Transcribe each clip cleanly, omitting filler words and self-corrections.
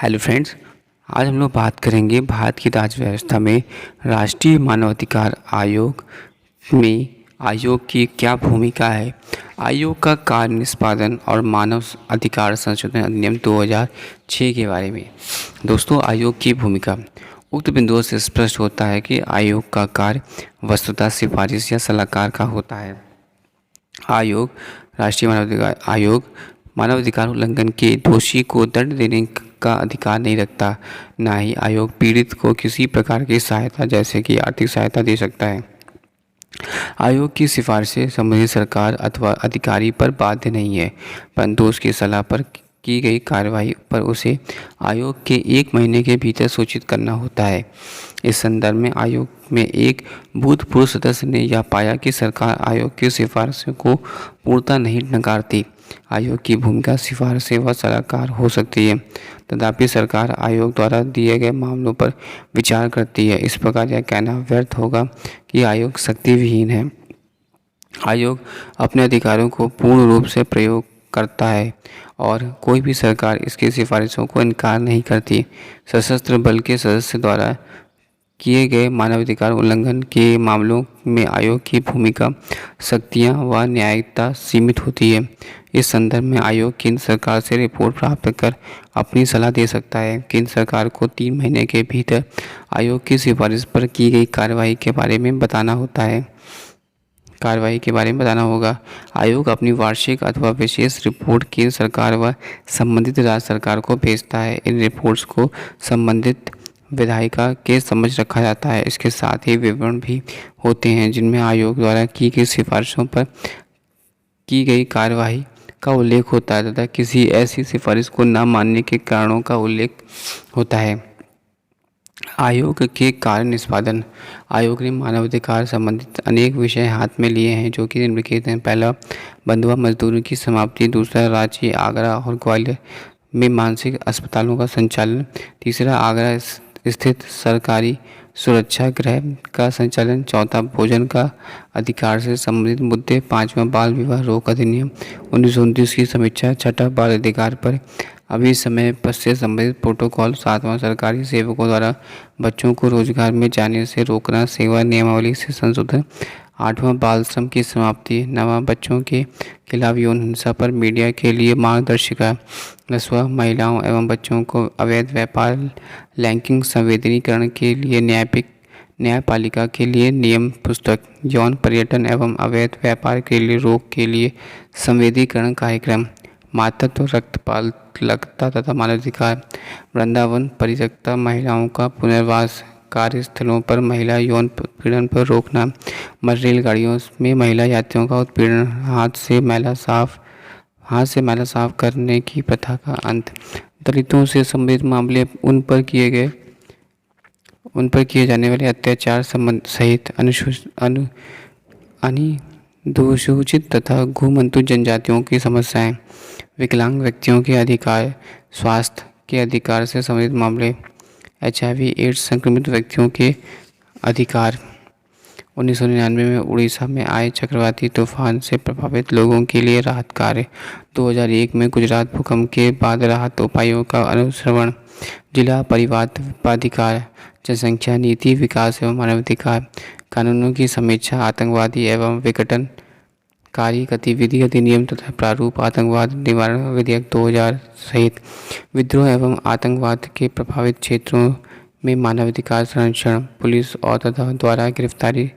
Hello friends. आज हम लोग बात करेंगे भारत की राज्य व्यवस्था में राष्ट्रीय मानवाधिकार आयोग में आयोग की क्या भूमिका है। आयोग का कार्य निष्पादन और मानव अधिकार संशोधन अधिनियम 2006 के बारे में। दोस्तों, आयोग की भूमिका उक्त बिंदुओं से स्पष्ट होता है कि आयोग का कार्य वस्तुतः सिफारिश या सलाहकार का होता है। आयोग राष्ट्रीय मानवाधिकार आयोग मानवाधिकार उल्लंघन के दोषी को दंड देने का अधिकार नहीं रखता। ना ही आयोग पीड़ित को किसी प्रकार की सहायता जैसे कि आर्थिक सहायता दे सकता है। आयोग की सिफारिशें संबंधित सरकार अथवा अधिकारी पर बाध्य नहीं है, परंतु उसकी सलाह पर की गई कार्रवाई पर उसे आयोग के 1 महीने के भीतर सूचित करना होता है। इस संदर्भ में आयोग में एक भूतपूर्व सदस्य ने यह पाया कि सरकार आयोग की सिफारिशों को पूर्णतः नहीं नकारती। आयोग की भूमिका सिफारिशें व सलाहकार हो सकती है, तथापि सरकार आयोग द्वारा दिए गए मामलों पर विचार करती है। इस प्रकार यह कहना व्यर्थ होगा कि आयोग शक्तिविहीन है। आयोग अपने अधिकारों को पूर्ण रूप से प्रयोग करता है और कोई भी सरकार इसकी सिफारिशों को इनकार नहीं करती। सशस्त्र बल के सदस्य द्वारा किए गए मानवाधिकार उल्लंघन के मामलों में आयोग की भूमिका, शक्तियाँ व न्यायिकता सीमित होती है। इस संदर्भ में आयोग केंद्र सरकार से रिपोर्ट प्राप्त कर अपनी सलाह दे सकता है। केंद्र सरकार को 3 महीने के भीतर आयोग की सिफारिश पर की गई कार्रवाई के बारे में बताना होगा। आयोग अपनी वार्षिक अथवा विशेष रिपोर्ट केंद्र सरकार व संबंधित राज्य सरकार को भेजता है। इन रिपोर्ट्स को संबंधित विधायिका के समझ रखा जाता है। इसके साथ ही विवरण भी होते हैं जिनमें आयोग द्वारा की गई सिफारिशों पर की गई कार्रवाई का उल्लेख होता है तथा किसी ऐसी सिफारिश को न मानने के कारणों का उल्लेख होता है। आयोग के कार्य निष्पादन। आयोग ने मानवाधिकार संबंधित अनेक विषय हाथ में लिए हैं जो कि निम्नलिखित हैं। पहला, बंधुआ मजदूरी की समाप्ति। दूसरा, रांची, आगरा और ग्वालियर में मानसिक अस्पतालों का संचालन। तीसरा, आगरा स्थित सरकारी सुरक्षा गृह का संचालन। चौथा, भोजन का अधिकार से संबंधित मुद्दे। पाँचवा, बाल विवाह रोक अधिनियम 1929 की समीक्षा। छठा, बाल अधिकार पर अभी समय पर से संबंधित प्रोटोकॉल। सातवां, सरकारी सेवकों द्वारा बच्चों को रोजगार में जाने से रोकना, सेवा नियमावली से संशोधन। आठवां, बाल श्रम की समाप्ति। नवां, बच्चों के खिलाफ यौन हिंसा पर मीडिया के लिए मार्गदर्शिका। 10वां, महिलाओं एवं बच्चों को अवैध व्यापार लैंगिक संवेदनीकरण के लिए न्यायपालिका के लिए नियम पुस्तक। यौन पर्यटन एवं अवैध व्यापार के लिए रोक के लिए संवेदीकरण कार्यक्रम। मातृत्व, रक्तपातलता तथा मानवाधिकार। वृंदावन परित्यक्ता महिलाओं का पुनर्वास। कार्यस्थलों पर महिला यौन उत्पीड़न पर रोकना। रेलगाड़ियों में महिला यात्रियों का उत्पीड़न। हाथ से मैला साफ करने की प्रथा का अंत। दलितों से संबंधित मामले, उन पर किए जाने वाले अत्याचार सहित अनुसूचित तथा घुमंतु जनजातियों की समस्याएं। विकलांग व्यक्तियों के अधिकार। स्वास्थ्य के अधिकार से संबंधित मामले। HIV एड्स संक्रमित व्यक्तियों के अधिकार। 1999 में उड़ीसा में आए चक्रवाती तूफान से प्रभावित लोगों के लिए राहत कार्य। 2001 में गुजरात भूकंप के बाद राहत उपायों का अनुश्रवण। जिला परिवार प्राधिकार। जनसंख्या नीति, विकास एवं मानवाधिकार। कानूनों की समीक्षा। आतंकवादी एवं विघटनकारी गतिविधि अधिनियम तथा प्रारूप। आतंकवाद निवारण विधेयक 2000 सहित विद्रोह एवं आतंकवाद के प्रभावित क्षेत्रों में मानवाधिकार संरक्षण। पुलिस और तथा द्वारा गिरफ्तारी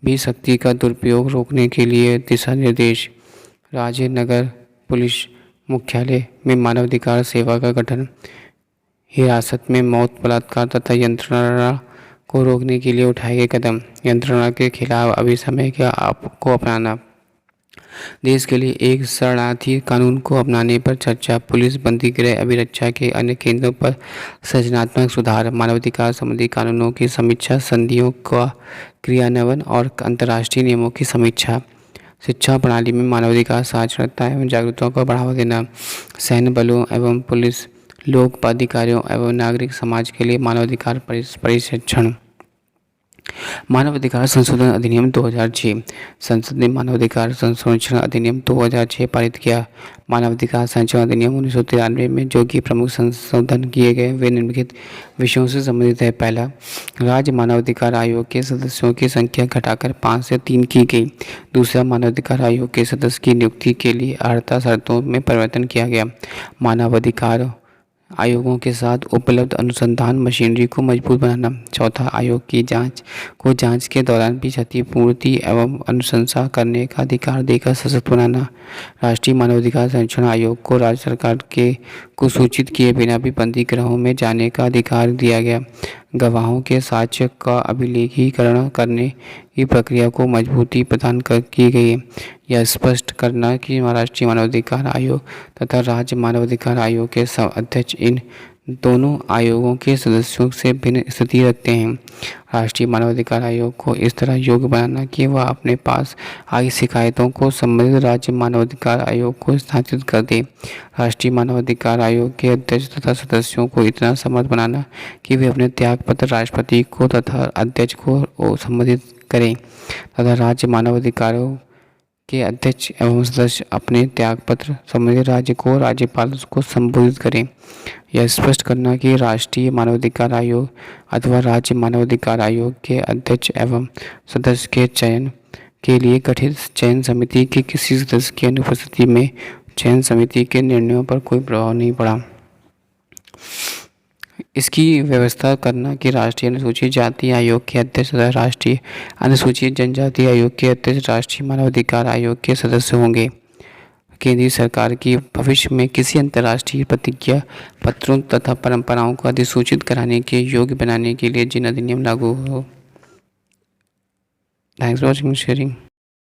भी शक्ति का दुरुपयोग रोकने के लिए दिशा निर्देश। राज्य नगर पुलिस मुख्यालय में मानवाधिकार सेवा का गठन। हिरासत में मौत, बलात्कार तथा यंत्रणा को रोकने के लिए उठाए गए कदम। यंत्रणा के खिलाफ अभी समय को अपनाना। देश के लिए एक शरणार्थी कानून को अपनाने पर चर्चा। पुलिस बंदी गृह अभिरक्षा के अन्य केंद्रों पर सृजनात्मक सुधार। मानवाधिकार संबंधी कानूनों की समीक्षा। संधियों का क्रियान्वयन और अंतर्राष्ट्रीय नियमों की समीक्षा। शिक्षा प्रणाली में मानवाधिकार साक्षरता एवं जागरूकता को बढ़ावा देना। सैन्य बलों एवं पुलिस, लोक प्राधिकारियों एवं नागरिक समाज के लिए मानवाधिकार प्रशिक्षण। मानव अधिकार संशोधन अधिनियम 2006। संसद ने मानव अधिकार संरक्षण अधिनियम 2006 पारित किया। मानव अधिकार संरक्षण अधिनियम 1993 में जो कि प्रमुख संशोधन किए गए वे निम्नलिखित विषयों से संबंधित है। पहला, राज्य मानव अधिकार आयोग के सदस्यों की संख्या घटाकर 5 से 3 की गई। दूसरा, मानव अधिकार आयोग के सदस्य की नियुक्ति के लिए अर्हता शर्तों में परिवर्तन किया गया। मानव अधिकार आयोगों के साथ उपलब्ध अनुसंधान मशीनरी को मजबूत बनाना। चौथा, आयोग की जांच के दौरान भी क्षतिपूर्ति एवं अनुशंसा करने का अधिकार देकर सशक्त बनाना। राष्ट्रीय मानवाधिकार संरक्षण आयोग को राज्य सरकार को सूचित किए बिना भी बंदी गृहों में जाने का अधिकार दिया गया। गवाहों के साक्ष्य का अभिलेखीकरण करने की प्रक्रिया को मजबूती प्रदान की गई है। यह स्पष्ट करना कि राष्ट्रीय मानवाधिकार आयोग तथा राज्य मानवाधिकार आयोग के अध्यक्ष इन दोनों आयोगों के सदस्यों से भिन्न स्थिति रखते हैं। राष्ट्रीय मानवाधिकार आयोग को इस तरह योग्य बनाना कि वह अपने पास आई शिकायतों को संबंधित राज्य मानवाधिकार आयोग को स्थानांतरित कर दे। राष्ट्रीय मानवाधिकार आयोग के अध्यक्ष तथा सदस्यों को इतना समर्थ बनाना कि वे अपने त्यागपत्र राष्ट्रपति को तथा अध्यक्ष को संबोधित करें तथा राज्य मानवाधिकारों के अध्यक्ष एवं सदस्य अपने त्यागपत्र संबंधित राज्य को राज्यपाल को संबोधित करें। यह स्पष्ट करना कि राष्ट्रीय मानवाधिकार आयोग अथवा राज्य मानवाधिकार आयोग के अध्यक्ष एवं सदस्य के चयन के लिए गठित चयन समिति के किसी सदस्य की अनुपस्थिति में चयन समिति के निर्णयों पर कोई प्रभाव नहीं पड़ा। इसकी व्यवस्था करना कि राष्ट्रीय अनुसूचित जाति आयोग के अध्यक्ष तथा राष्ट्रीय अनुसूचित जनजाति आयोग के अध्यक्ष राष्ट्रीय मानवाधिकार आयोग के सदस्य होंगे। केंद्रीय सरकार की भविष्य में किसी अंतर्राष्ट्रीय प्रतिज्ञा पत्रों तथा परंपराओं को अधिसूचित कराने के योग्य बनाने के लिए जिन अधिनियम लागू हो। Thanks for watching sharing.